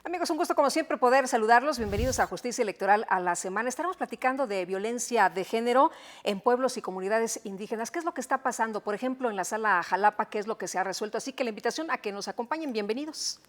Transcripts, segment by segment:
Amigos, un gusto como siempre poder saludarlos. Bienvenidos a Justicia Electoral a la Semana. Estaremos platicando de violencia de género en pueblos y comunidades indígenas. ¿Qué es lo que está pasando? Por ejemplo, en la sala Jalapa, ¿qué es lo que se ha resuelto? Así que la invitación a que nos acompañen. Bienvenidos.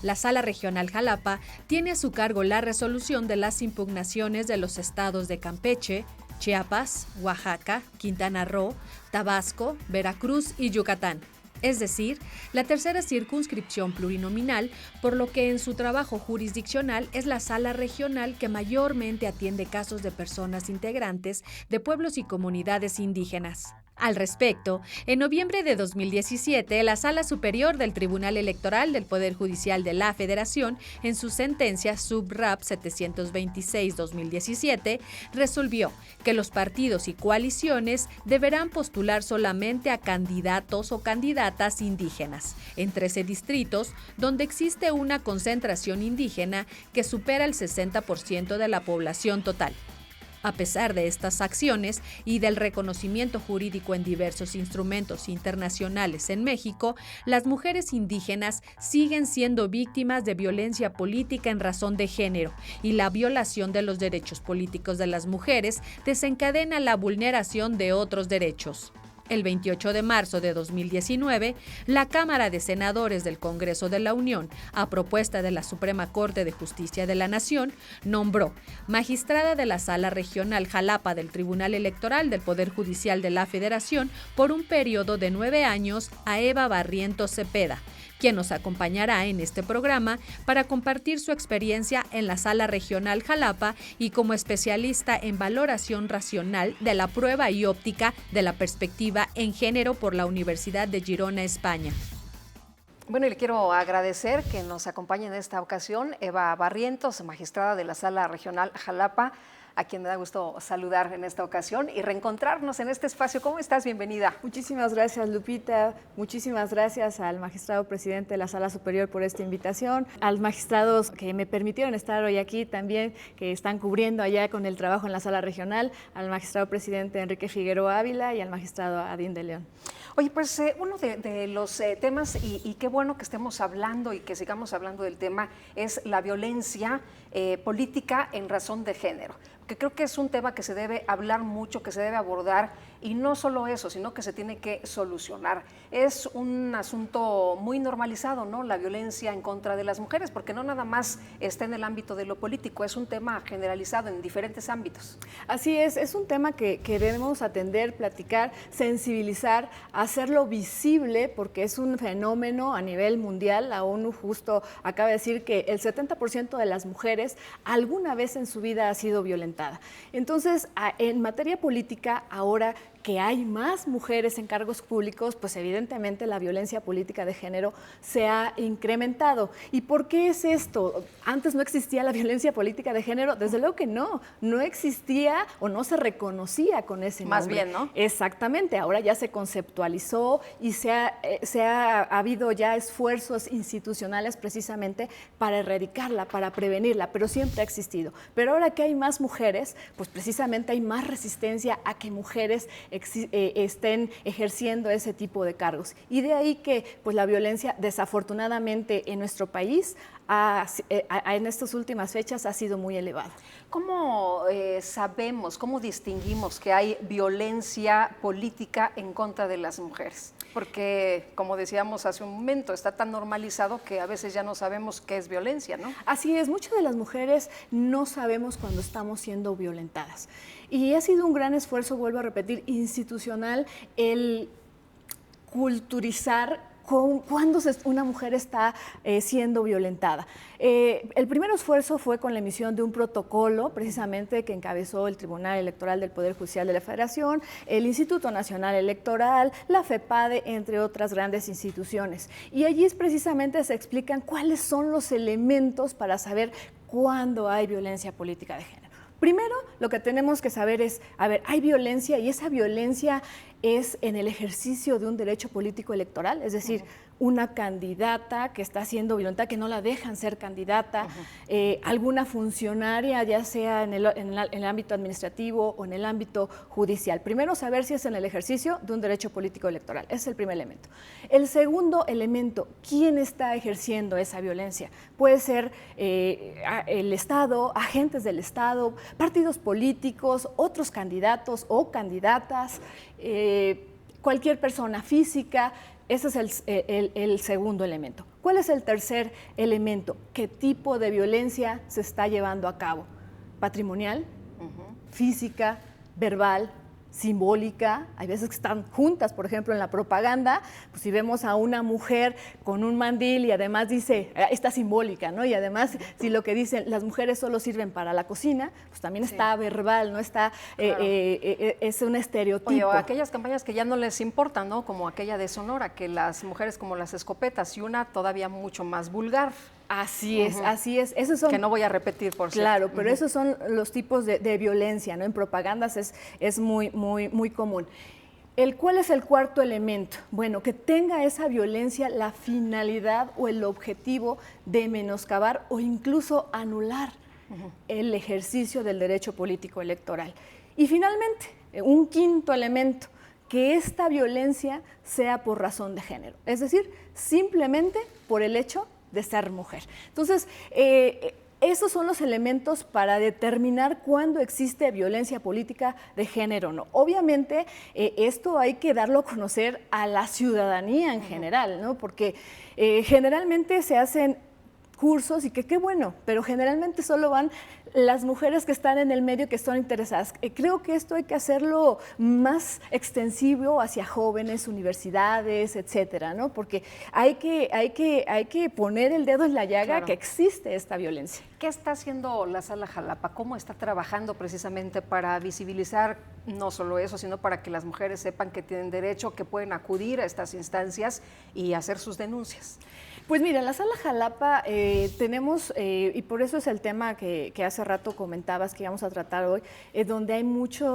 La Sala Regional Jalapa tiene a su cargo la resolución de las impugnaciones de los estados de Campeche, Chiapas, Oaxaca, Quintana Roo, Tabasco, Veracruz y Yucatán, es decir, la tercera circunscripción plurinominal, por lo que en su trabajo jurisdiccional es la sala regional que mayormente atiende casos de personas integrantes de pueblos y comunidades indígenas. Al respecto, en noviembre de 2017, la Sala Superior del Tribunal Electoral del Poder Judicial de la Federación, en su sentencia Sub-Rap 726-2017, resolvió que los partidos y coaliciones deberán postular solamente a candidatos o candidatas indígenas, en 13 distritos donde existe una concentración indígena que supera el 60% de la población total. A pesar de estas acciones y del reconocimiento jurídico en diversos instrumentos internacionales en México, las mujeres indígenas siguen siendo víctimas de violencia política en razón de género, y la violación de los derechos políticos de las mujeres desencadena la vulneración de otros derechos. El 28 de marzo de 2019, la Cámara de Senadores del Congreso de la Unión, a propuesta de la Suprema Corte de Justicia de la Nación, nombró magistrada de la Sala Regional Jalapa del Tribunal Electoral del Poder Judicial de la Federación por un periodo de 9 años a Eva Barrientos Cepeda, quien nos acompañará en este programa para compartir su experiencia en la Sala Regional Jalapa y como especialista en valoración racional de la prueba y óptica de la perspectiva en género por la Universidad de Girona, España. Bueno, y le quiero agradecer que nos acompañe en esta ocasión Eva Barrientos, magistrada de la Sala Regional Jalapa, a quien me da gusto saludar en esta ocasión y reencontrarnos en este espacio. ¿Cómo estás? Bienvenida. Muchísimas gracias, Lupita. Muchísimas gracias al magistrado presidente de la Sala Superior por esta invitación, a los magistrados que me permitieron estar hoy aquí también, que están cubriendo allá con el trabajo en la Sala Regional, al magistrado presidente Enrique Figueroa Ávila y al magistrado Adín de León. Oye, pues uno de los temas, y qué bueno que estemos hablando y que sigamos hablando del tema, es la violencia política en razón de género, que creo que es un tema que se debe hablar mucho, que se debe abordar, y no solo eso, sino que se tiene que solucionar. Es un asunto muy normalizado, ¿no? La violencia en contra de las mujeres, porque no nada más está en el ámbito de lo político, es un tema generalizado en diferentes ámbitos. Así es un tema que debemos atender, platicar, sensibilizar, hacerlo visible, porque es un fenómeno a nivel mundial. La ONU justo acaba de decir que el 70% de las mujeres alguna vez en su vida ha sido violentada. Entonces, en materia política, ahora que hay más mujeres en cargos públicos, pues evidentemente la violencia política de género se ha incrementado. ¿Y por qué es esto? ¿Antes no existía la violencia política de género? Desde luego que no existía o no se reconocía con ese nombre. Más bien, ¿no? Exactamente, ahora ya se conceptualizó y ha habido ya esfuerzos institucionales precisamente para erradicarla, para prevenirla, pero siempre ha existido. Pero ahora que hay más mujeres, pues precisamente hay más resistencia a que mujeres estén ejerciendo ese tipo de cargos. Y de ahí que pues, la violencia, desafortunadamente, en nuestro país, en estas últimas fechas, ha sido muy elevada. ¿Cómo sabemos, cómo distinguimos que hay violencia política en contra de las mujeres? Porque, como decíamos hace un momento, está tan normalizado que a veces ya no sabemos qué es violencia, ¿no? Así es, muchas de las mujeres no sabemos cuando estamos siendo violentadas. Y ha sido un gran esfuerzo, vuelvo a repetir, institucional, el culturizar cuando una mujer está siendo violentada. El primer esfuerzo fue con la emisión de un protocolo, precisamente que encabezó el Tribunal Electoral del Poder Judicial de la Federación, el Instituto Nacional Electoral, la FEPADE, entre otras grandes instituciones. Y allí precisamente se explican cuáles son los elementos para saber cuándo hay violencia política de género. Primero, lo que tenemos que saber es, hay violencia, y esa violencia es en el ejercicio de un derecho político electoral, es decir, una candidata que está siendo violentada, que no la dejan ser candidata, alguna funcionaria, ya sea en el ámbito administrativo o en el ámbito judicial. Primero, saber si es en el ejercicio de un derecho político electoral. Ese es el primer elemento. El segundo elemento, ¿quién está ejerciendo esa violencia? Puede ser el Estado, agentes del Estado, partidos políticos, otros candidatos o candidatas, cualquier persona física. Ese es el segundo elemento. ¿Cuál es el tercer elemento? ¿Qué tipo de violencia se está llevando a cabo? ¿Patrimonial? ¿Física? ¿Verbal? ¿Simbólica? Hay veces que están juntas, por ejemplo, en la propaganda, pues si vemos a una mujer con un mandil y además dice, está simbólica, ¿no? Y además, si lo que dicen, las mujeres solo sirven para la cocina, pues también está verbal, ¿no? Está, claro. Es un estereotipo. Oye, o aquellas campañas que ya no les importan, ¿no? Como aquella de Sonora, que las mujeres como las escopetas, y una todavía mucho más vulgar. Así es, así es. Esos son, que no voy a repetir, por cierto. Claro, pero esos son los tipos de violencia, ¿no? En propagandas es muy común. ¿Cuál es el cuarto elemento? Bueno, que tenga esa violencia la finalidad o el objetivo de menoscabar o incluso anular el ejercicio del derecho político electoral. Y finalmente, un quinto elemento, que esta violencia sea por razón de género, es decir, simplemente por el hecho de ser mujer. Entonces, esos son los elementos para determinar cuándo existe violencia política de género o no. Obviamente, esto hay que darlo a conocer a la ciudadanía en general, ¿no? Porque generalmente se hacen cursos y que qué bueno, pero generalmente solo van las mujeres que están en el medio, que están interesadas. Creo que esto hay que hacerlo más extensivo hacia jóvenes, universidades, etcétera, ¿no? Porque hay que poner el dedo en la llaga, claro, que existe esta violencia. ¿Qué está haciendo la Sala Jalapa? ¿Cómo está trabajando precisamente para visibilizar no solo eso, sino para que las mujeres sepan que tienen derecho, que pueden acudir a estas instancias y hacer sus denuncias? Pues mira, en la Sala Jalapa tenemos, y por eso es el tema que hace rato comentabas que íbamos a tratar hoy, donde hay mucha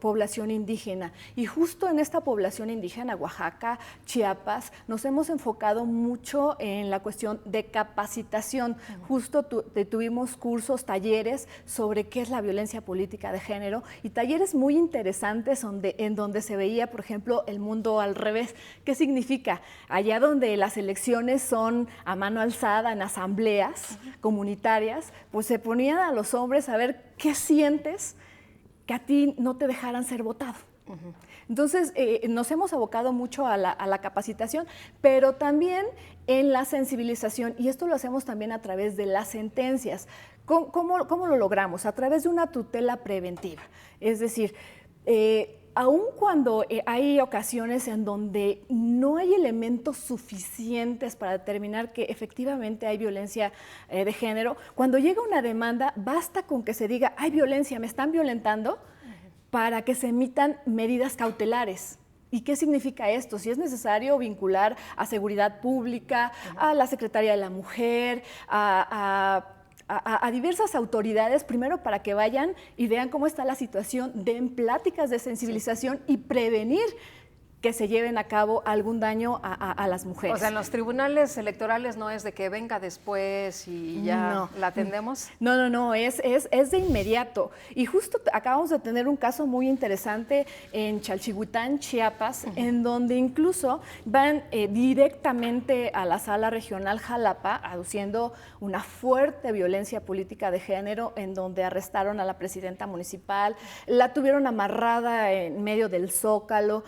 población indígena. Y justo en esta población indígena, Oaxaca, Chiapas, nos hemos enfocado mucho en la cuestión de capacitación. Justo tuvimos cursos, talleres sobre qué es la violencia política de género y talleres muy interesantes en donde se veía, por ejemplo, el mundo al revés. ¿Qué significa? Allá donde las elecciones son a mano alzada en asambleas comunitarias, pues se ponían a los hombres a ver qué sientes que a ti no te dejaran ser votado. Entonces, nos hemos abocado mucho a la capacitación, pero también en la sensibilización, y esto lo hacemos también a través de las sentencias. ¿Cómo lo logramos? A través de una tutela preventiva. Es decir, aun cuando hay ocasiones en donde no hay elementos suficientes para determinar que efectivamente hay violencia de género, cuando llega una demanda, basta con que se diga, hay violencia, me están violentando, para que se emitan medidas cautelares. ¿Y qué significa esto? Si es necesario vincular a seguridad pública, a la Secretaría de la Mujer, a diversas autoridades, primero para que vayan y vean cómo está la situación, den pláticas de sensibilización y prevenir que se lleven a cabo algún daño a las mujeres. O sea, en los tribunales electorales no es de que venga después y ya la atendemos. No, es de inmediato. Y justo acabamos de tener un caso muy interesante en Chalchihuitán, Chiapas, en donde incluso van directamente a la Sala Regional Jalapa, aduciendo una fuerte violencia política de género, en donde arrestaron a la presidenta municipal, la tuvieron amarrada en medio del Zócalo.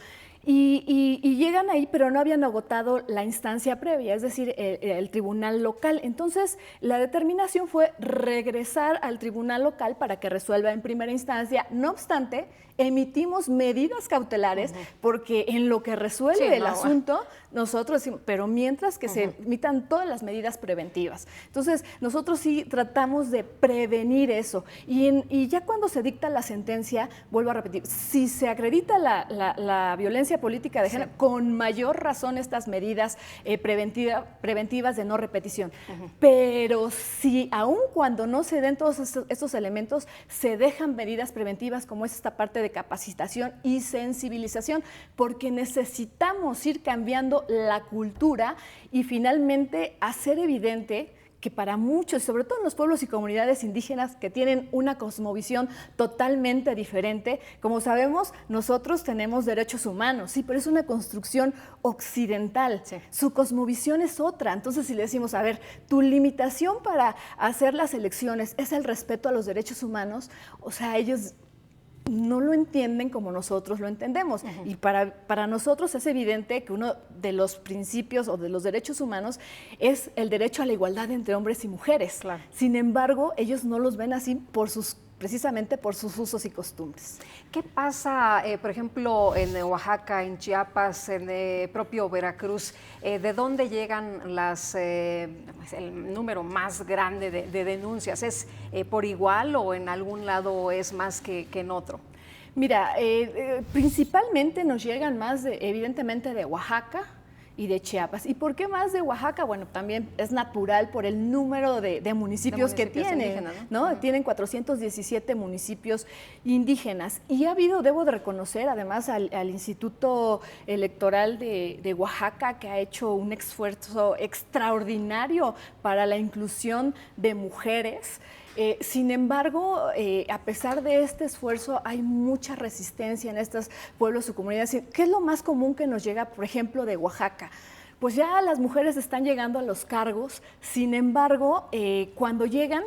Y llegan ahí, pero no habían agotado la instancia previa, es decir, el tribunal local. Entonces, la determinación fue regresar al tribunal local para que resuelva en primera instancia. No obstante, emitimos medidas cautelares porque en lo que resuelve el asunto, nosotros decimos, pero mientras que se emitan todas las medidas preventivas. Entonces, nosotros sí tratamos de prevenir eso. Y ya cuando se dicta la sentencia, vuelvo a repetir, si se acredita la violencia violencia política de género, con mayor razón estas medidas preventivas de no repetición. Pero si aun cuando no se den todos estos elementos, se dejan medidas preventivas como es esta parte de capacitación y sensibilización, porque necesitamos ir cambiando la cultura y finalmente hacer evidente que para muchos, sobre todo en los pueblos y comunidades indígenas que tienen una cosmovisión totalmente diferente, como sabemos, nosotros tenemos derechos humanos, sí, pero es una construcción occidental. Sí. Su cosmovisión es otra. Entonces, si le decimos, a ver, tu limitación para hacer las elecciones es el respeto a los derechos humanos, o sea, ellos no lo entienden como nosotros lo entendemos. Y para nosotros es evidente que uno de los principios o de los derechos humanos es el derecho a la igualdad entre hombres y mujeres. Claro. Sin embargo, ellos no los ven así precisamente por sus usos y costumbres. ¿Qué pasa, por ejemplo, en Oaxaca, en Chiapas, en propio Veracruz? ¿De dónde llegan el número más grande de denuncias? ¿Es por igual o en algún lado es más que en otro? Mira, principalmente nos llegan más, evidentemente, de Oaxaca y de Chiapas. ¿Y por qué más de Oaxaca? Bueno, también es natural por el número de municipios que tienen, ¿no? Tienen 417 municipios indígenas. Y ha habido, debo de reconocer, además, al Instituto Electoral de Oaxaca, que ha hecho un esfuerzo extraordinario para la inclusión de mujeres. Sin embargo, a pesar de este esfuerzo, hay mucha resistencia en estos pueblos o comunidades. ¿Qué es lo más común que nos llega, por ejemplo, de Oaxaca? Pues ya las mujeres están llegando a los cargos, sin embargo, cuando llegan,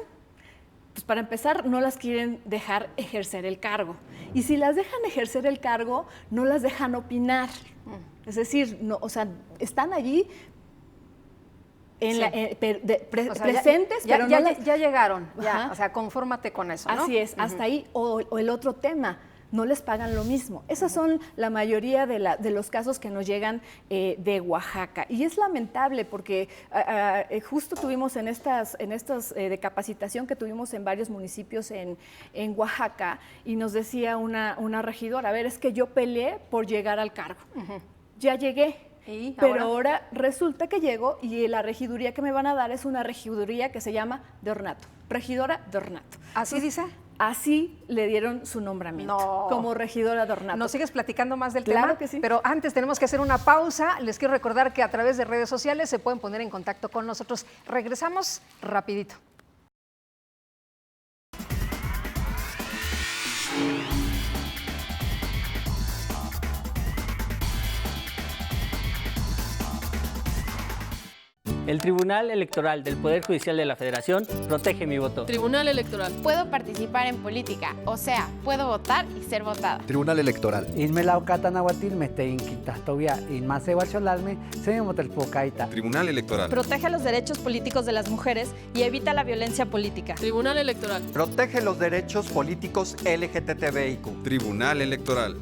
pues para empezar, no las quieren dejar ejercer el cargo. Y si las dejan ejercer el cargo, no las dejan opinar. Es decir, no, o sea, están allí presentes, pero ya llegaron, ya, o sea, confórmate con eso, ¿no? Así es, hasta ahí, o el otro tema, no les pagan lo mismo. Esas son la mayoría de los casos que nos llegan de Oaxaca. Y es lamentable porque justo tuvimos en estas de capacitación que tuvimos en varios municipios en Oaxaca, y nos decía una regidora, a ver, es que yo peleé por llegar al cargo. Ya llegué. Pero ahora resulta que llego y la regiduría que me van a dar es una regiduría que se llama de ornato, regidora de ornato. ¿Así dice? Así le dieron su nombramiento, como regidora de ornato. ¿Nos sigues platicando más del tema? Claro que sí. Pero antes tenemos que hacer una pausa. Les quiero recordar que a través de redes sociales se pueden poner en contacto con nosotros. Regresamos rapidito. El Tribunal Electoral del Poder Judicial de la Federación protege mi voto. Tribunal Electoral. Puedo participar en política, o sea, puedo votar y ser votada. Tribunal Electoral. Tribunal Electoral. Protege los derechos políticos de las mujeres y evita la violencia política. Tribunal Electoral. Protege los derechos políticos LGTBIQ. Tribunal Electoral.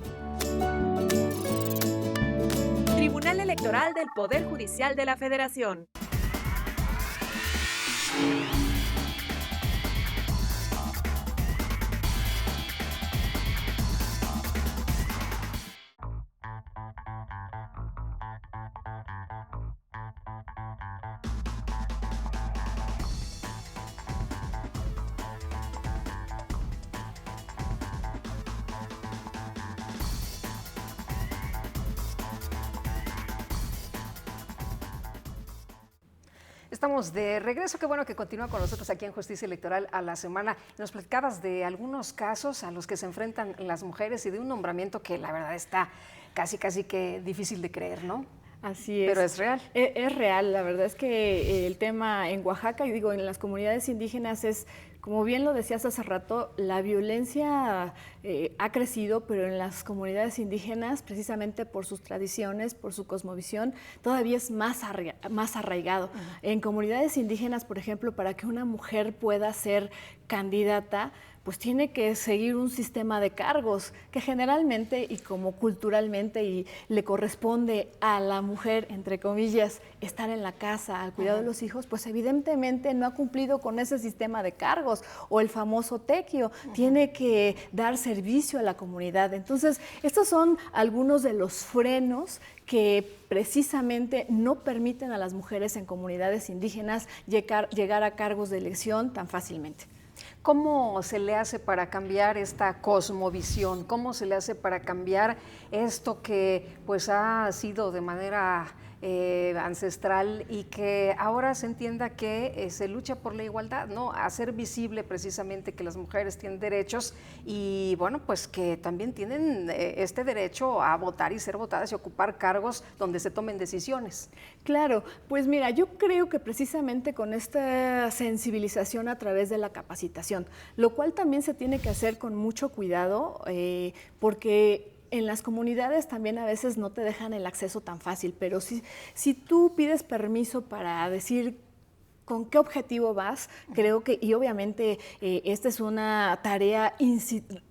Tribunal Electoral del Poder Judicial de la Federación. Estamos de regreso, qué bueno que continúa con nosotros aquí en Justicia Electoral a la Semana. Nos platicabas de algunos casos a los que se enfrentan las mujeres y de un nombramiento que la verdad está casi que difícil de creer, ¿no? Así es. Pero es real. Es real, la verdad es que el tema en Oaxaca, y digo, en las comunidades indígenas es, como bien lo decías hace rato, la violencia ha crecido, pero en las comunidades indígenas, precisamente por sus tradiciones, por su cosmovisión, todavía es más arraigado. En comunidades indígenas, por ejemplo, para que una mujer pueda ser candidata, pues tiene que seguir un sistema de cargos que generalmente y como culturalmente y le corresponde a la mujer, entre comillas, estar en la casa al cuidado de los hijos, pues evidentemente no ha cumplido con ese sistema de cargos, o el famoso tequio, tiene que dar servicio a la comunidad. Entonces, estos son algunos de los frenos que precisamente no permiten a las mujeres en comunidades indígenas llegar a cargos de elección tan fácilmente. ¿Cómo se le hace para cambiar esta cosmovisión? ¿Cómo se le hace para cambiar esto que pues ha sido de manera ancestral y que ahora se entienda que se lucha por la igualdad, ¿no? Hacer visible precisamente que las mujeres tienen derechos y bueno, pues que también tienen este derecho a votar y ser votadas y ocupar cargos donde se tomen decisiones. Claro, pues mira, yo creo que precisamente con esta sensibilización a través de la capacitación, lo cual también se tiene que hacer con mucho cuidado, porque en las comunidades también a veces no te dejan el acceso tan fácil, pero si tú pides permiso para decir con qué objetivo vas, creo que, y obviamente esta es una tarea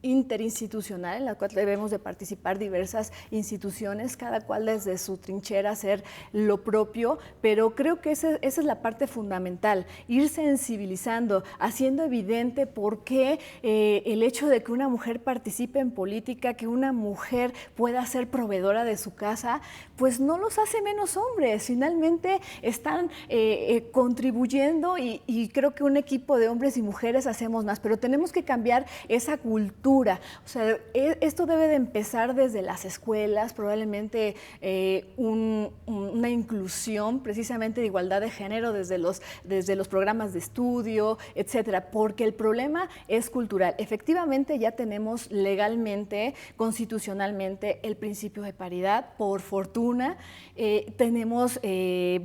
interinstitucional en la cual debemos de participar diversas instituciones, cada cual desde su trinchera hacer lo propio, pero creo que esa es la parte fundamental, ir sensibilizando, haciendo evidente por qué el hecho de que una mujer participe en política, que una mujer pueda ser proveedora de su casa, pues no los hace menos hombres, finalmente están contribuyendo y creo que un equipo de hombres y mujeres hacemos más, pero tenemos que cambiar esa cultura. O sea, esto debe de empezar desde las escuelas, probablemente una inclusión precisamente de igualdad de género desde los programas de estudio, etcétera, porque el problema es cultural. Efectivamente ya tenemos legalmente, constitucionalmente, el principio de paridad, por fortuna, tenemos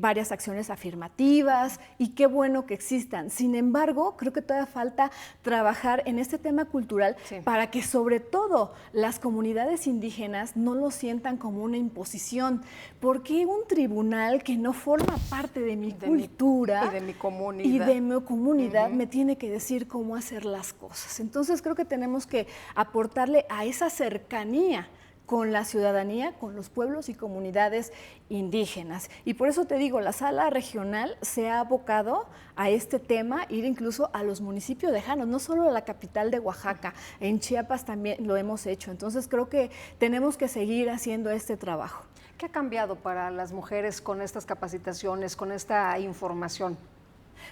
varias acciones afirmativas y qué bueno que existan. Sin embargo, creo que todavía falta trabajar en este tema cultural para que sobre todo las comunidades indígenas no lo sientan como una imposición. Porque un tribunal que no forma parte de mi cultura y de mi comunidad me tiene que decir cómo hacer las cosas? Entonces creo que tenemos que aportarle a esa cercanía con la ciudadanía, con los pueblos y comunidades indígenas. Y por eso te digo, la sala regional se ha abocado a este tema, ir incluso a los municipios lejanos, no solo a la capital de Oaxaca, en Chiapas también lo hemos hecho. Entonces creo que tenemos que seguir haciendo este trabajo. ¿Qué ha cambiado para las mujeres con estas capacitaciones, con esta información?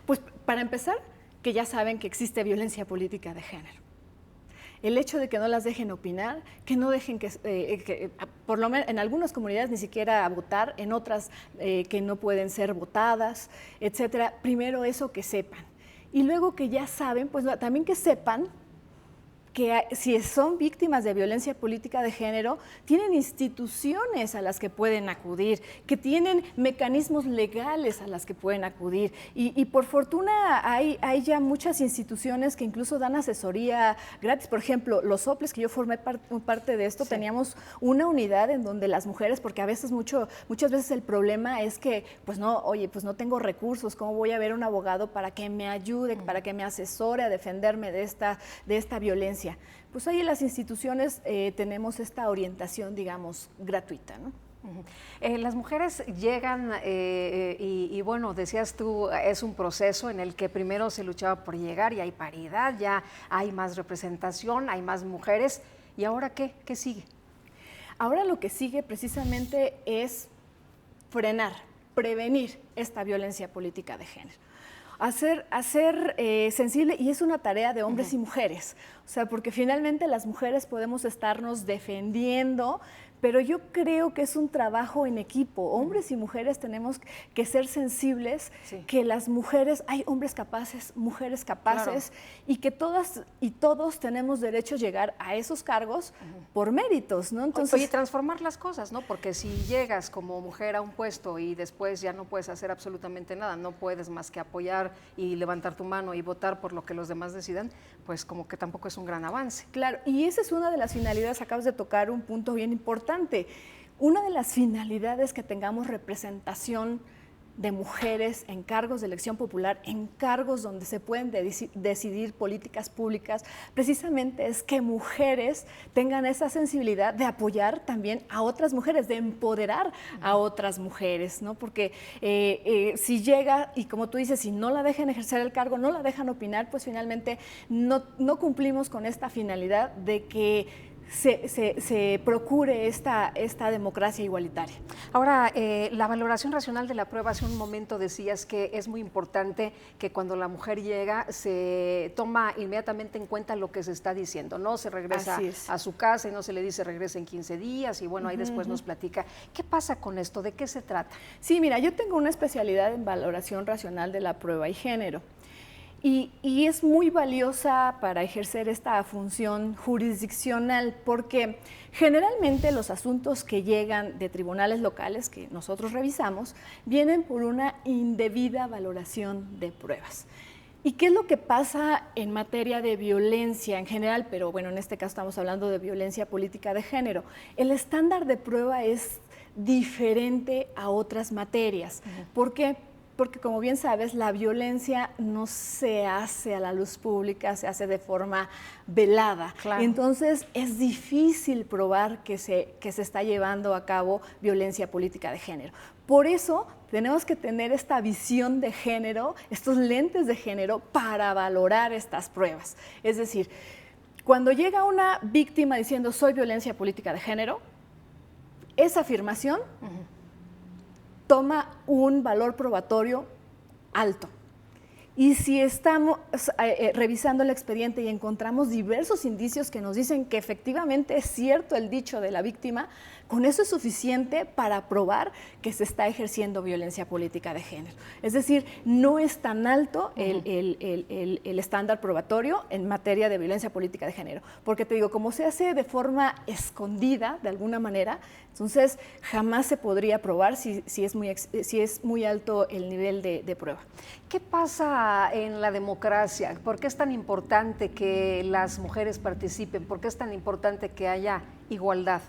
Pues para empezar, que ya saben que existe violencia política de género. El hecho de que no las dejen opinar, que no dejen que por lo menos en algunas comunidades ni siquiera votar, en otras que no pueden ser votadas, etcétera. Primero eso, que sepan. Y luego que ya saben, pues también que sepan que si son víctimas de violencia política de género, tienen instituciones a las que pueden acudir, que tienen mecanismos legales a las que pueden acudir. Y por fortuna hay ya muchas instituciones que incluso dan asesoría gratis. Por ejemplo, los soples, que yo formé parte de esto, teníamos una unidad en donde las mujeres, porque a veces muchas veces el problema es que, pues no tengo recursos, ¿cómo voy a ver a un abogado para que me ayude, para que me asesore a defenderme de esta violencia? Pues ahí en las instituciones tenemos esta orientación, digamos, gratuita, ¿no? Las mujeres llegan y bueno, decías tú, es un proceso en el que primero se luchaba por llegar y hay paridad, ya hay más representación, hay más mujeres. ¿Y ahora qué? ¿Qué sigue? Ahora lo que sigue precisamente es frenar, prevenir esta violencia política de género. Hacer sensible, y es una tarea de hombres y mujeres, o sea, porque finalmente las mujeres podemos estarnos defendiendo, pero yo creo que es un trabajo en equipo. Hombres y mujeres tenemos que ser sensibles, que las mujeres, hay hombres capaces, mujeres capaces, y que todas y todos tenemos derecho a llegar a esos cargos por méritos, ¿no? Entonces, oye, transformar las cosas, ¿no? Porque si llegas como mujer a un puesto y después ya no puedes hacer absolutamente nada, no puedes más que apoyar y levantar tu mano y votar por lo que los demás decidan, pues como que tampoco es un gran avance. Claro, y esa es una de las finalidades, acabas de tocar un punto bien importante. Una de las finalidades que tengamos representación de mujeres en cargos de elección popular, en cargos donde se pueden decidir políticas públicas, precisamente es que mujeres tengan esa sensibilidad de apoyar también a otras mujeres, de empoderar a otras mujeres, ¿no? Porque si llega, y como tú dices, si no la dejan ejercer el cargo, no la dejan opinar, pues finalmente no cumplimos con esta finalidad de que se procure esta democracia igualitaria. Ahora, la valoración racional de la prueba, hace un momento decías que es muy importante que cuando la mujer llega se toma inmediatamente en cuenta lo que se está diciendo, ¿no? Se regresa a su casa y no se le dice regresa en 15 días y bueno, ahí después nos platica. ¿Qué pasa con esto? ¿De qué se trata? Sí, mira, yo tengo una especialidad en valoración racional de la prueba y género. Y es muy valiosa para ejercer esta función jurisdiccional porque generalmente los asuntos que llegan de tribunales locales que nosotros revisamos vienen por una indebida valoración de pruebas. ¿Y qué es lo que pasa en materia de violencia en general? Pero bueno, en este caso estamos hablando de violencia política de género. El estándar de prueba es diferente a otras materias. ¿Por qué? Porque como bien sabes, la violencia no se hace a la luz pública, se hace de forma velada. Claro. Entonces es difícil probar que se está llevando a cabo violencia política de género. Por eso tenemos que tener esta visión de género, estos lentes de género para valorar estas pruebas. Es decir, cuando llega una víctima diciendo soy violencia política de género, esa afirmación toma un valor probatorio alto. Y si estamos revisando el expediente y encontramos diversos indicios que nos dicen que efectivamente es cierto el dicho de la víctima, con eso es suficiente para probar que se está ejerciendo violencia política de género. Es decir, no es tan alto el estándar probatorio en materia de violencia política de género. Porque te digo, como se hace de forma escondida, de alguna manera, entonces jamás se podría probar si es muy alto el nivel de prueba. ¿Qué pasa en la democracia? ¿Por qué es tan importante que las mujeres participen? ¿Por qué es tan importante que haya igualdad?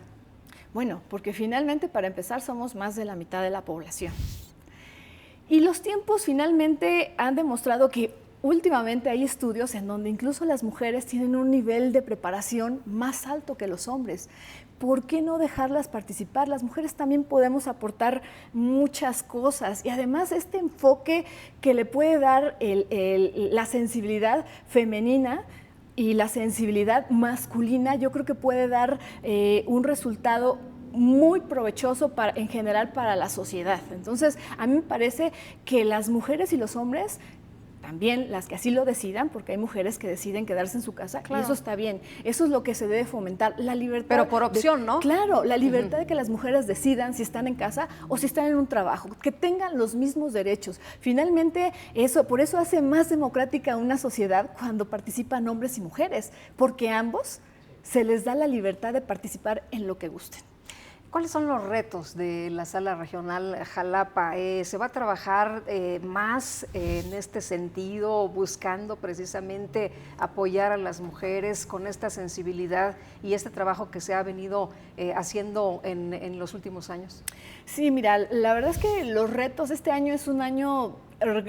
Bueno, porque finalmente, para empezar, somos más de la mitad de la población. Y los tiempos finalmente han demostrado que últimamente hay estudios en donde incluso las mujeres tienen un nivel de preparación más alto que los hombres. ¿Por qué no dejarlas participar? Las mujeres también podemos aportar muchas cosas y además este enfoque que le puede dar la sensibilidad femenina y la sensibilidad masculina, yo creo que puede dar un resultado muy provechoso en general para la sociedad. Entonces, a mí me parece que las mujeres y los hombres, también las que así lo decidan, porque hay mujeres que deciden quedarse en su casa, claro, y eso está bien, eso es lo que se debe fomentar, la libertad. Pero por opción, ¿no? Claro, la libertad de que las mujeres decidan si están en casa o si están en un trabajo, que tengan los mismos derechos. Finalmente, por eso hace más democrática una sociedad cuando participan hombres y mujeres, porque a ambos se les da la libertad de participar en lo que gusten. ¿Cuáles son los retos de la Sala Regional Jalapa? ¿Se va a trabajar más en este sentido, buscando precisamente apoyar a las mujeres con esta sensibilidad y este trabajo que se ha venido haciendo en los últimos años? Sí, mira, la verdad es que los retos, este año es un año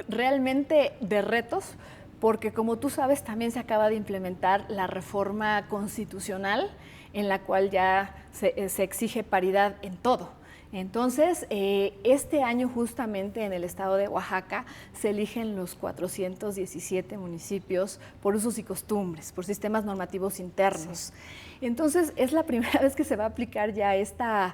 realmente de retos, porque como tú sabes, también se acaba de implementar la reforma constitucional en la cual ya se exige paridad en todo. Entonces, este año justamente en el estado de Oaxaca se eligen los 417 municipios por usos y costumbres, por sistemas normativos internos. Sí. Entonces, es la primera vez que se va a aplicar ya esta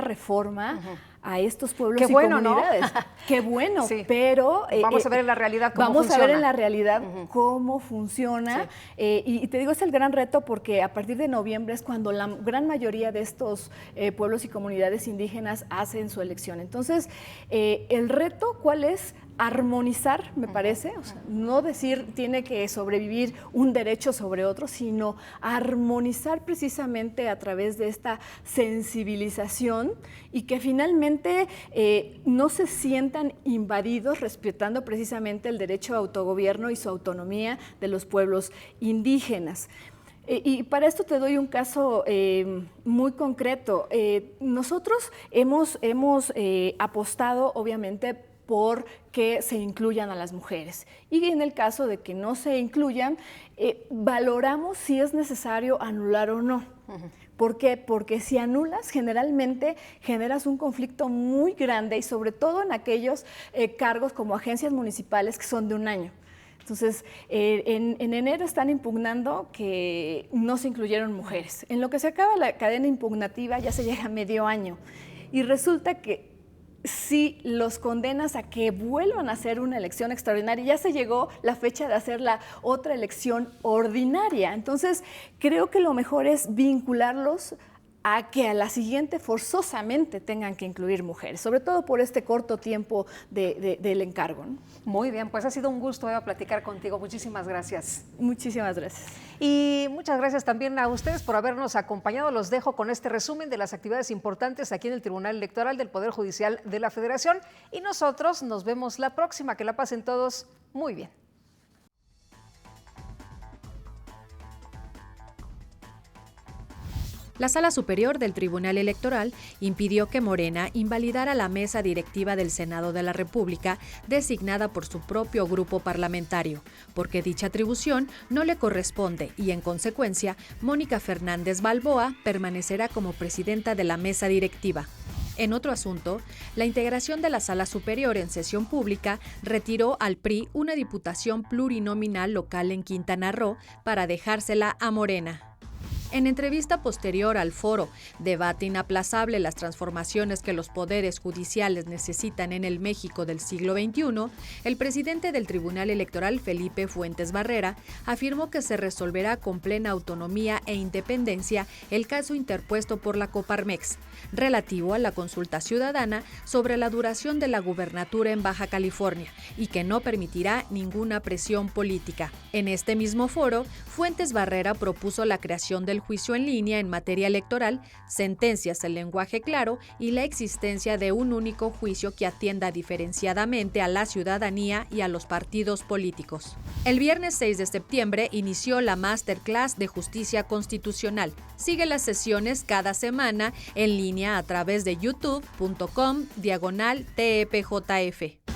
reforma a estos pueblos y comunidades. ¿No? Qué bueno, sí. Pero vamos a ver en la realidad cómo funciona. Vamos a ver en la realidad cómo funciona. Sí. Y te digo, es el gran reto porque a partir de noviembre es cuando la gran mayoría de estos pueblos y comunidades indígenas hacen su elección. Entonces, el reto, ¿cuál es? Armonizar, me parece, o sea, no decir tiene que sobrevivir un derecho sobre otro, sino armonizar precisamente a través de esta sensibilización y que finalmente no se sientan invadidos, respetando precisamente el derecho a autogobierno y su autonomía de los pueblos indígenas. Y para esto te doy un caso muy concreto. Nosotros hemos apostado, obviamente, por que se incluyan a las mujeres. Y en el caso de que no se incluyan, valoramos si es necesario anular o no. ¿Por qué? Porque si anulas, generalmente generas un conflicto muy grande y sobre todo en aquellos cargos como agencias municipales que son de 1 año. Entonces, en enero están impugnando que no se incluyeron mujeres. En lo que se acaba la cadena impugnativa ya se llega a medio año y resulta que si los condenas a que vuelvan a hacer una elección extraordinaria, ya se llegó la fecha de hacer la otra elección ordinaria. Entonces, creo que lo mejor es vincularlos a que a la siguiente forzosamente tengan que incluir mujeres, sobre todo por este corto tiempo del encargo, ¿no? Muy bien, pues ha sido un gusto, Eva, platicar contigo. Muchísimas gracias. Muchísimas gracias. Y muchas gracias también a ustedes por habernos acompañado. Los dejo con este resumen de las actividades importantes aquí en el Tribunal Electoral del Poder Judicial de la Federación. Y nosotros nos vemos la próxima. Que la pasen todos muy bien. La Sala Superior del Tribunal Electoral impidió que Morena invalidara la mesa directiva del Senado de la República designada por su propio grupo parlamentario, porque dicha atribución no le corresponde y, en consecuencia, Mónica Fernández Balboa permanecerá como presidenta de la mesa directiva. En otro asunto, la integración de la Sala Superior en sesión pública retiró al PRI una diputación plurinominal local en Quintana Roo para dejársela a Morena. En entrevista posterior al foro Debate inaplazable, las transformaciones que los poderes judiciales necesitan en el México del siglo XXI, el presidente del Tribunal Electoral, Felipe Fuentes Barrera, afirmó que se resolverá con plena autonomía e independencia el caso interpuesto por la Coparmex, relativo a la consulta ciudadana sobre la duración de la gubernatura en Baja California y que no permitirá ninguna presión política. En este mismo foro, Fuentes Barrera propuso la creación del juicio en línea en materia electoral, sentencias en lenguaje claro y la existencia de un único juicio que atienda diferenciadamente a la ciudadanía y a los partidos políticos. El viernes 6 de septiembre inició la Masterclass de Justicia Constitucional. Sigue las sesiones cada semana en línea a través de youtube.com/TEPJF.